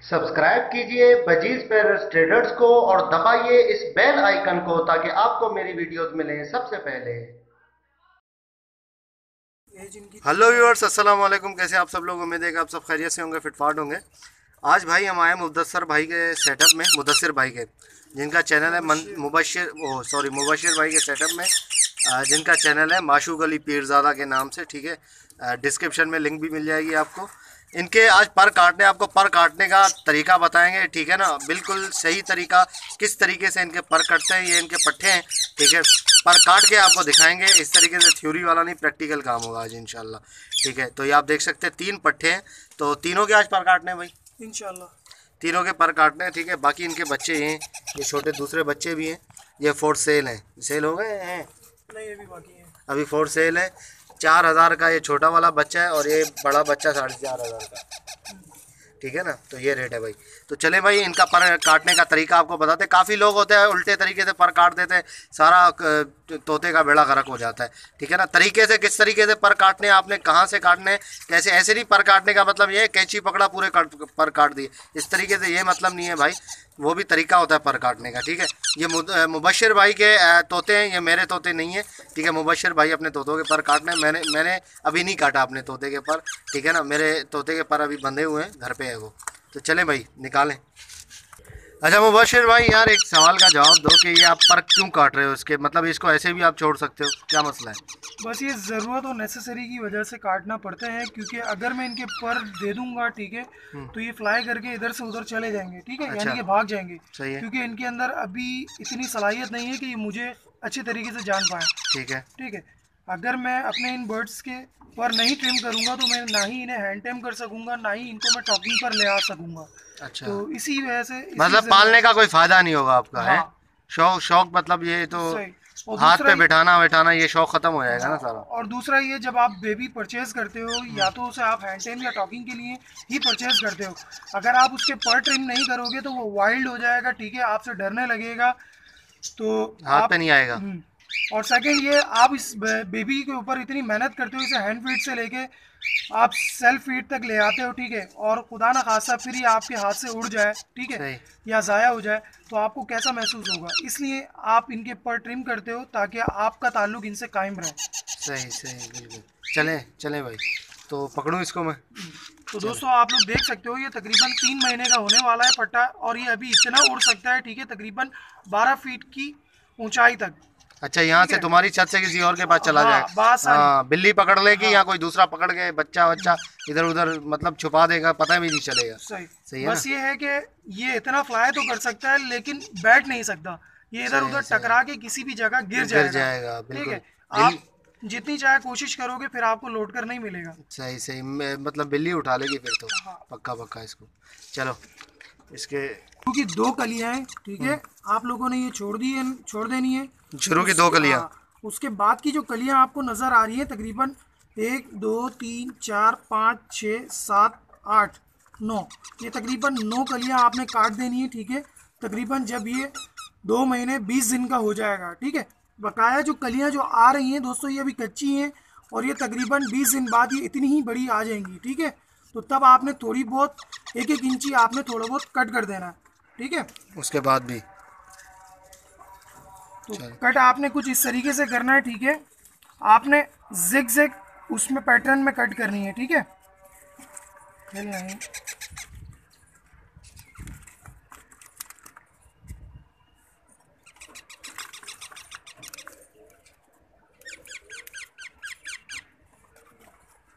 Subscribe कीजिए budgies पैरस traders को और दबाइए इस बेल आइकन को ताकि आपको मेरी वीडियोस मिलें सबसे पहले। हेलो व्यूअर्स, अस्सलाम वालेकुम। कैसे आप सब लोग? उम्मीद है कि आप सब खैरियत से होंगे, फिटफाट होंगे। आज भाई हम आए मुदस्सर भाई के सेटअप में, मुदस्सिर भाई के, जिनका चैनल है मुबशिर भाई के सेटअप में, जिनका चैनल है माशूक अली पीरज़ादा के नाम से। ठीक है, डिस्क्रिप्शन में लिंक भी मिल जाएगी आपको। इनके आज आपको पर काटने का तरीका बताएंगे। ठीक है ना, बिल्कुल सही तरीका, किस तरीके से इनके पर कटते हैं। ये इनके पट्टे हैं, ठीक है। पर काट के आपको दिखाएंगे। इस तरीके से थ्योरी वाला नहीं, प्रैक्टिकल काम होगा आज इंशाल्लाह। ठीक है, तो ये आप देख सकते हैं 3 पट्टे हैं, तो तीनों के आज पर काटने हैं भाई इंशाल्लाह। तीनों के पर काटने हैं। ठीक है, बाकी इनके बच्चे हैं, ये छोटे दूसरे बच्चे भी हैं। ये फोर्थ सेल हैं, सेल हो गए हैं, नहीं अभी बाकी है। अभी फोर्थ सेल है। 4,000 का ये छोटा वाला बच्चा है और ये बड़ा बच्चा 4,500 का। ठीक है ना, तो ये रेट है भाई। तो चले भाई, इनका पर काटने का तरीका आपको बताते। काफ़ी लोग होते हैं उल्टे तरीके से पर काट देते हैं, सारा तोते का बेड़ा गर्क हो जाता है। ठीक है ना, तरीके से, किस तरीके से पर काटने, आपने कहाँ से काटने, कैसे। ऐसे नहीं पर काटने का मतलब ये है कैंची पकड़ा पूरे पर काट दिए, इस तरीके से ये मतलब नहीं है भाई। वो भी तरीका होता है पर काटने का। ठीक है, ये मुबशिर भाई के तोते हैं, ये मेरे तोते नहीं है। ठीक है, मुबशिर भाई अपने तोतों के पर काटने, मैंने अभी नहीं काटा अपने तोते के पर। ठीक है ना, मेरे तोते के पर अभी बंधे हुए हैं, घर पे है वो। तो चलें भाई, निकालें। अच्छा मुबशिर भाई, यार एक सवाल का जवाब दो कि ये आप पर क्यों काट रहे हो इसके, मतलब इसको ऐसे भी आप छोड़ सकते हो, क्या मसला है? बस ये ज़रूरत और नेसेसरी की वजह से काटना पड़ते हैं, क्योंकि अगर मैं इनके पर दे दूंगा, ठीक है, तो ये फ्लाई करके इधर से उधर चले जाएंगे। ठीक है, अच्छा, यानी कि भाग जाएंगे, सही है। क्योंकि इनके अंदर अभी इतनी सलाहियत नहीं है कि ये मुझे अच्छे तरीके से जान पाए। ठीक है, ठीक है, अगर मैं अपने इन बर्ड्स के पर नहीं ट्रिम करूंगा तो मैं ना ही इन्हें हैंड टेम कर सकूंगा, ना ही इनको मैं टॉकिंग पर ले आ सकूंगा। अच्छा, तो इसी वजह से, मतलब पालने का कोई फ़ायदा नहीं होगा आपका है? हाँ, शौक शौक मतलब ये तो सही। और हाथ दूसरा, पे बिठाना बैठाना, ये शौक ख़त्म हो जाएगा ना हाँ, सारा। और दूसरा ये, जब आप बेबी परचेज करते हो या तो उसे आप हैंड टेम या टॉकिंग के लिए ही परचेज करते हो। अगर आप उसके पर ट्रिम नहीं करोगे तो वो वाइल्ड हो जाएगा, ठीक है, आपसे डरने लगेगा। तो हाथ आप, पे नहीं आएगा। और सेकंड ये, आप इस बेबी के ऊपर इतनी मेहनत करते हो, इसे हैंड फीड से लेके आप सेल्फ फीड तक ले आते हो, ठीक है, और खुदा ना खासा फिर ये आपके हाथ से उड़ जाए, ठीक है, सही या ज़ाया हो जाए, तो आपको कैसा महसूस होगा। इसलिए आप इनके पर ट्रिम करते हो ताकि आपका ताल्लुक इनसे कायम रहे। सही सही, बिल्कुल। चलें चलें भाई, तो पकड़ूं इसको मैं? तो चलें। दोस्तों, आप लोग देख सकते हो ये तकरीबन 3 महीने का होने वाला है पट्टा, और ये अभी इतना उड़ सकता है, ठीक है, तकरीबन 12 फीट की ऊंचाई तक। अच्छा, यहाँ ठीक से है, तुम्हारी छत से किसी और के पास चला हाँ, जाएगा? बासानी। हाँ, बिल्ली पकड़ लेगी हाँ, या कोई दूसरा पकड़ के बच्चा बच्चा इधर उधर मतलब छुपा देगा, पता भी नहीं चलेगा। सही। सही है ना? बस ये है कि ये इतना फ्लाई तो कर सकता है लेकिन बैठ नहीं सकता। ये इधर सही उधर सही, टकरा के किसी भी जगह गिर गिर जाएगा। जाएगा ठीक बिल्कुल। है, बिल आप जितनी चाहे कोशिश करोगे फिर आपको लौट कर नहीं मिलेगा। सही सही, मतलब बिल्ली उठा लेगी फिर तो। हाँ, पक्का पक्का इसको। चलो इसके क्योंकि 2 कलियां हैं, ठीक है, आप लोगों ने ये छोड़ देनी है। शुरू की 2 कलियां। हाँ, उसके बाद की जो कलियां आपको नज़र आ रही हैं, तकरीबन 1 2 3 4 5 6 7 8 9, ये तकरीबन 9 कलियां आपने काट देनी है। ठीक है, तकरीबन जब ये 2 महीने 20 दिन का हो जाएगा, ठीक है, बकाया जो कलियां जो आ रही हैं दोस्तों, ये अभी कच्ची हैं, और ये तकरीबन 20 दिन बाद ये इतनी ही बड़ी आ जाएंगी। ठीक है, तो तब आपने थोड़ी बहुत 1 1 इंची आपने थोड़ा बहुत कट कर देना है। ठीक है, उसके बाद भी। तो चल, कट आपने कुछ इस तरीके से करना है। ठीक है, आपने जिग जिग उसमें पैटर्न में कट करनी है। ठीक है, खेल नहीं,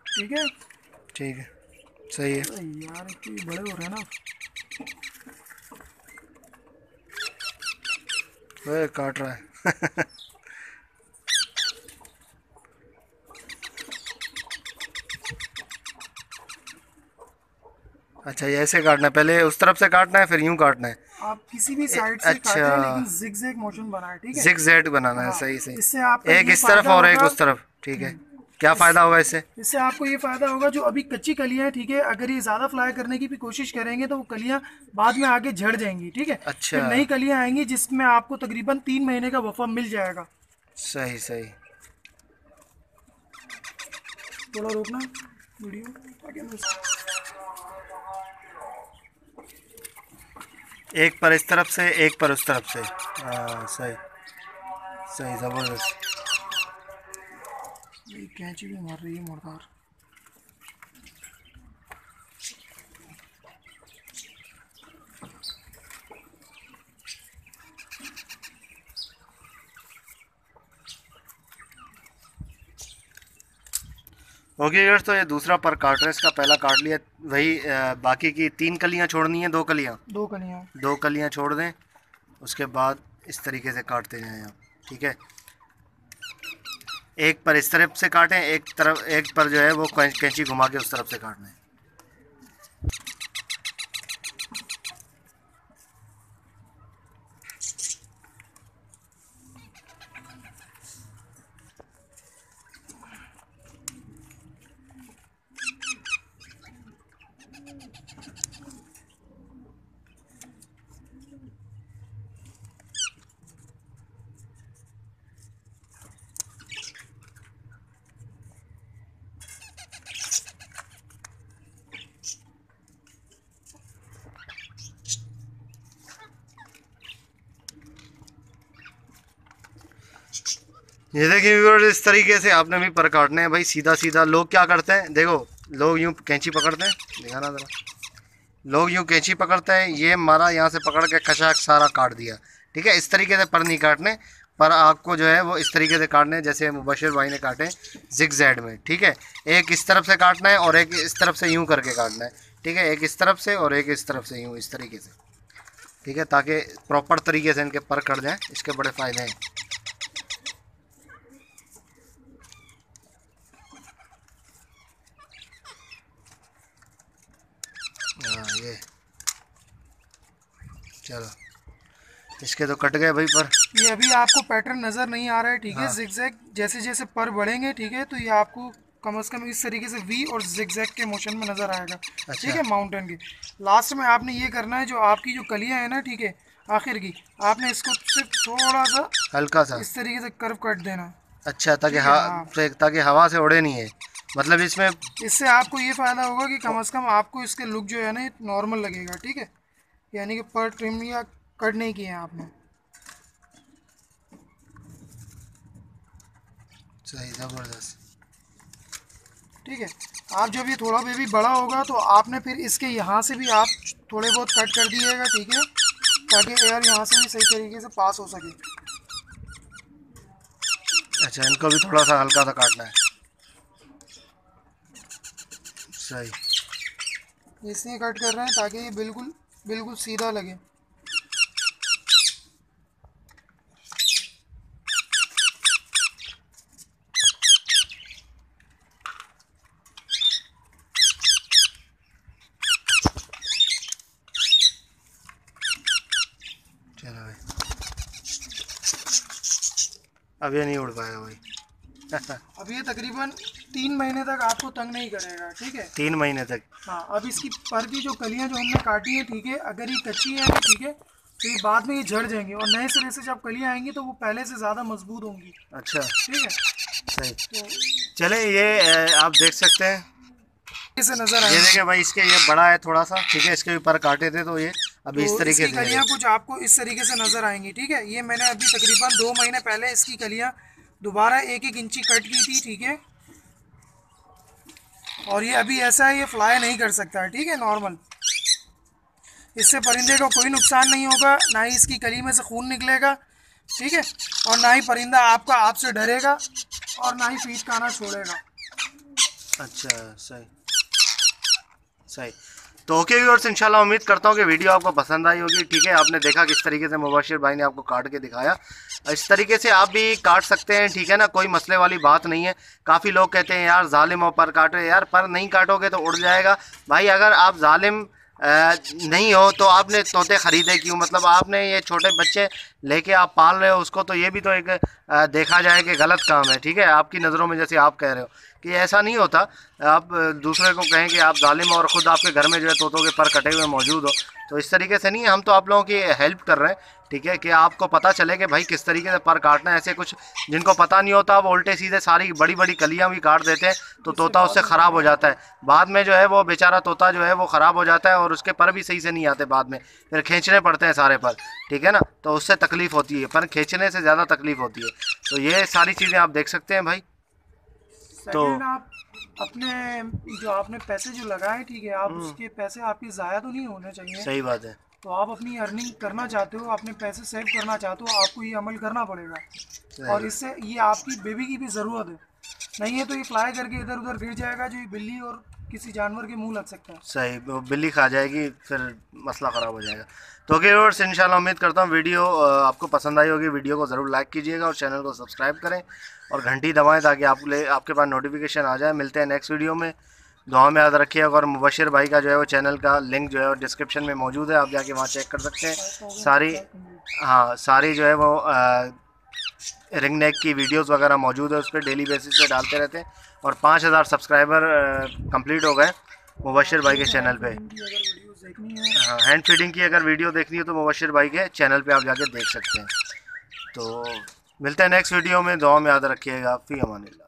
ठीक है। ठीक है, सही है। अरे यार, इतने बड़े हो रहे हैं ना। ओए, काट रहा है। अच्छा, ये ऐसे काटना है, पहले उस तरफ से काटना है फिर यूं काटना है? आप किसी भी साइड से अच्छा, काटें लेकिन जिग जैग मोशन बनाए। ठीक है, जिग जैग बनाना है, हाँ, सही सही। इससे आपका एक ये इस तरफ फायदा और एक होगा। उस तरफ, ठीक है। क्या फ़ायदा होगा इससे? इससे आपको ये फायदा होगा, जो अभी कच्ची कलियां हैं, ठीक है, अगर ये ज़्यादा फ्लाई करने की भी कोशिश करेंगे तो वो कलियां बाद में आगे झड़ जाएंगी। ठीक है, अच्छा, फिर नई कलियां आएंगी जिसमें आपको तकरीबन 3 महीने का वफा मिल जाएगा। सही सही। थोड़ा रोकना वीडियो ताकि मैं एक पर इस तरफ से, एक पर उस तरफ से। हाँ सही सही, ज़बरदस्त। ये कैंची भी मार रही है मुर्दार। ओके यार, तो ये दूसरा पर काट रहे हैं, इसका पहला काट लिया। वही बाकी की 3 कलियां छोड़नी है, 2 कलियां, 2 कलियाँ। 2 कलियां छोड़ दें। उसके बाद इस तरीके से काटते जाएं आप, ठीक है। एक पर इस तरफ से काटें, एक तरफ, एक पर जो है वो कैंची घुमा के उस तरफ से काटना है। ये देखिए व्यूअर्स, इस तरीके से आपने भी पर काटने हैं भाई, सीधा सीधा। लोग क्या करते हैं, देखो, लोग यूँ कैंची पकड़ते हैं, दिखाना ज़रा। लोग यूँ कैंची पकड़ते हैं, ये मारा यहाँ से पकड़ के कचाक सारा काट दिया, ठीक है। इस तरीके से पर नहीं काटने, पर आपको जो है वो इस तरीके से काटने हैं जैसे मुबशिर भाई ने काटे, जिगजैग में, ठीक है। एक इस तरफ से काटना है और एक इस तरफ से यूँ करके काटना है, ठीक है। एक इस तरफ से और एक इस तरफ से यूँ, इस तरीके से, ठीक है, ताकि प्रॉपर तरीके से इनके पर कट जाएँ। इसके बड़े फ़ायदे हैं। हाँ ये चलो, इसके तो कट गए भाई पर। ये अभी आपको पैटर्न नज़र नहीं आ रहा है, ठीक है। हाँ। जिगजैग जैसे जैसे पर बढ़ेंगे, ठीक है, तो ये आपको कम से कम इस तरीके से वी और जिगजैग के मोशन में नज़र आएगा, ठीक है। माउंटेन के लास्ट में आपने ये करना है, जो आपकी जो कलियाँ हैं ना, ठीक है, आखिर की, आपने इसको सिर्फ थोड़ा सा हल्का सा इस तरीके से कर्व कट देना। अच्छा, ताकि हाँ। ताकि हवा से उड़े नहीं है, मतलब इसमें। इससे आपको ये फ़ायदा होगा कि कम से कम आपको इसके लुक जो है ना नॉर्मल लगेगा, ठीक है। यानी कि पर ट्रिम या कट नहीं किए हैं आपने। सही, ज़बरदस्त। ठीक है, आप जब ये थोड़ा बेबी बड़ा होगा तो आपने फिर इसके यहाँ से भी आप थोड़े बहुत कट कर दिएगा, ठीक है, ताकि एयर यहाँ से भी सही तरीके से पास हो सके। अच्छा, इनको भी थोड़ा सा हल्का सा काटना है। सही, इसलिए कट कर रहे हैं ताकि ये बिल्कुल बिल्कुल सीधा लगे। चलो भाई, अब ये नहीं उड़ पाएगा भाई। अब ये तकरीबन 3 महीने तक आपको तंग नहीं करेगा, ठीक है। 3 महीने तक। हाँ, अब इसकी पर की जो कलियां जो हमने काटी है, ठीक है, अगर ये कच्ची है, ठीक है, तो ये बाद में ये झड़ जाएंगी और नए सिरे से जब कलियां आएंगी तो वो पहले से ज़्यादा मजबूत होंगी। अच्छा, ठीक है, सही। तो चले, ये आप देख सकते हैं, से नजर ये आएगी। देखें भाई, इसके ये बड़ा है थोड़ा सा, ठीक है। इसके ऊपर काटे थे तो ये अभी इस तो तरीके इसकी से कलियां कुछ आपको इस तरीके से नजर आएंगी, ठीक है। ये मैंने अभी तकरीबन 2 महीने पहले इसकी कलियां दोबारा 1-1 इंची कट की थी, ठीक है। और ये अभी ऐसा है, ये फ्लाई नहीं कर सकता है, ठीक है, नॉर्मल। इससे परिंदे को कोई नुकसान नहीं होगा, ना ही इसकी कली में से खून निकलेगा, ठीक है, और ना ही परिंदा आपका आपसे डरेगा और ना ही फीड खाना छोड़ेगा। अच्छा, सही सही। तो ओके व्यूअर्स, इंशाल्लाह उम्मीद करता हूँ कि वीडियो आपको पसंद आई होगी, ठीक है। आपने देखा किस तरीके से मुबशिर भाई ने आपको काट के दिखाया, इस तरीके से आप भी काट सकते हैं, ठीक है ना, कोई मसले वाली बात नहीं है। काफ़ी लोग कहते हैं यार जालिम हो पर काटो, यार पर नहीं काटोगे तो उड़ जाएगा भाई। अगर आप जालिम नहीं हो तो आपने तोते ख़रीदे क्यों, मतलब आपने ये छोटे बच्चे लेके आप पाल रहे हो उसको, तो ये भी तो एक देखा जाए कि गलत काम है, ठीक है, आपकी नज़रों में। जैसे आप कह रहे हो कि ऐसा नहीं होता, आप दूसरे को कहें कि आप जालिम और ख़ुद आपके घर में जो है तोतों के पर कटे हुए मौजूद हो, तो इस तरीके से नहीं है। हम तो आप लोगों की हेल्प कर रहे हैं, ठीक है, कि आपको पता चले कि भाई किस तरीके से पर काटना है। ऐसे कुछ जिनको पता नहीं होता वो उल्टे सीधे सारी बड़ी बड़ी कलियां भी काट देते हैं, तो तोता उससे ख़राब हो जाता है। बाद में जो है वो बेचारा तोता जो है वो ख़राब हो जाता है और उसके पर भी सही से नहीं आते, बाद में फिर खींचने पड़ते हैं सारे पर, ठीक है ना। तो उससे तकलीफ़ होती है, पर खींचने से ज़्यादा तकलीफ़ होती है। तो ये सारी चीज़ें आप देख सकते हैं भाई। तो आप अपने जो आपने पैसे जो लगाए, ठीक है, आप उसके पैसे आपके ज़ाया तो नहीं होने चाहिए। सही बात है। तो आप अपनी अर्निंग करना चाहते हो, अपने पैसे सेव करना चाहते हो, आपको ये अमल करना पड़ेगा। और इससे ये आपकी बेबी की भी ज़रूरत है, नहीं है तो ये फ्लाई करके इधर उधर गिर जाएगा, जो ये बिल्ली और किसी जानवर के मुंह लग सकता है। सही, वो बिल्ली खा जाएगी, फिर मसला ख़राब हो जाएगा। तो ओके व्यूअर्स, इंशाल्लाह उम्मीद करता हूँ वीडियो आपको पसंद आई होगी। वीडियो को ज़रूर लाइक कीजिएगा और चैनल को सब्सक्राइब करें और घंटी दबाएं ताकि आपके पास नोटिफिकेशन आ जाए। मिलते हैं नेक्स्ट वीडियो में, दुआ में याद रखिएगा। और मुबशिर भाई का जो है वो चैनल का लिंक जो है वो डिस्क्रिप्शन में मौजूद है, आप जाके वहाँ चेक कर सकते हैं। सारी जो है वो रिंग नेक की वीडियोस वगैरह मौजूद है, उस पर डेली बेसिस पे डालते रहते हैं। और 5000 सब्सक्राइबर कंप्लीट हो गए मुबशिर भाई के चैनल पे। हाँ, हैंड फीडिंग की अगर वीडियो देखनी हो तो मुबशिर भाई के चैनल पे आप जाके देख सकते हैं। तो मिलते हैं नेक्स्ट वीडियो में, दुआ में याद रखिएगा। फी अमानिल्लाह।